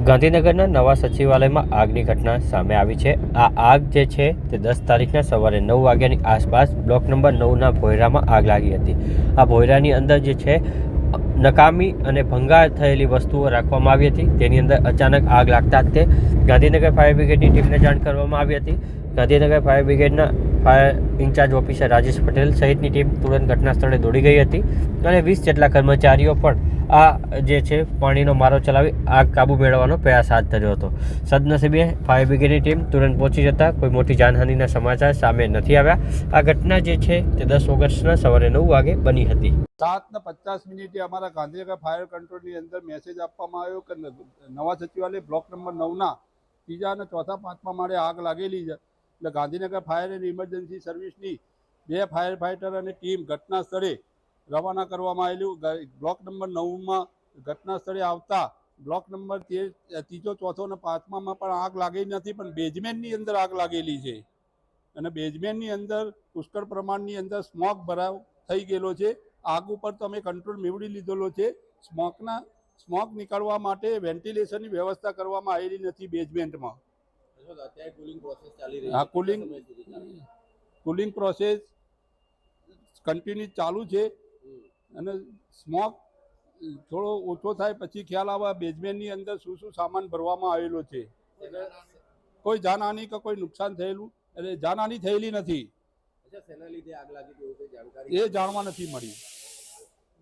ગાંધીનગરના નવા સચિવાલયમાં આગની ઘટના સામે આવી છે। આ આગ જે છે તે 10 તારીખના સવારે 9 વાગ્યાની આસપાસ બ્લોક નંબર 9ના ભોયરામાં આગ લાગી હતી। આ ભોયરાની અંદર જે છે નકામી અને ભંગાર થયેલી વસ્તુઓ રાખવામાં આવી હતી। તેની અંદર અચાનક આગ લાગતા જ તે ગાંધીનગર ફાયર બ્રિગેડની ટીમને જાણ કરવામાં આવી હતી। ગાંધીનગર ફાયર બ્રિગેડના fire incharge officer Rajesh Patel સહિતની ટીમ તુરંત ઘટના સ્થળે દોડી ગઈ હતી અને 20 જેટલા કર્મચારીઓ પણ આ જે છે પાણીનો મારો ચલાવી આગ કાબુ મેળવવાનો પ્રયાસ હાથ ધર્યો હતો। સદનસીબે ફાયર બ્રિગેડની ટીમ તુરંત પહોંચી જતા કોઈ મોટી જાનહાનિના સમાચાર સામે નથી આવ્યા। આ ઘટના જે છે તે 10 ઓગસ્ટના સવારે 9 વાગે બની હતી। 7:50 અમારા ગાંધીનગર ફાયર કંટ્રોલની અંદર મેસેજ આપવામાં આવ્યો કે નવા સચિવાલય બ્લોક નંબર 9ના ત્રીજા અને ચોથા પાંચમા માળે આગ લાગેલી છે। એટલે ગાંધીનગર ફાયર એન્ડ ઇમરજન્સી સર્વિસની 2 ફાયર ફાઇટર અને ટીમ ઘટના સ્થળે રવાના કરવામાં આવેલું। બ્લોક નંબર 9માં ઘટના સ્થળે આવતા બ્લોક નંબર 13, ત્રીજો, ચોથો અને પાંચમામાં પણ આગ લાગેલી નથી, પણ બેઝમેન્ટની અંદર આગ લાગેલી છે અને બેઝમેન્ટની અંદર પુષ્કળ પ્રમાણની અંદર સ્મોક ભરાવ થઈ ગયેલો છે। આગ ઉપર તો અમે કંટ્રોલ મેળવી લીધેલો છે। સ્મોક નીકળવા માટે વેન્ટિલેશનની વ્યવસ્થા કરવામાં આવેલી નથી બેઝમેન્ટમાં। હા, કુલિંગ પ્રોસેસ કન્ટિન્યુ ચાલુ છે અને સ્મોક થોડો ઓછો થાય પછી ખ્યાલ આવે બેઝમેન્ટની અંદર શું સામાન ભરવામાં આવેલો છે। કોઈ જાનહાનિ કે કોઈ નુકસાન થયેલું એટલે જાનહાનિ થયેલી નથી, એ જાણવા નથી મળી।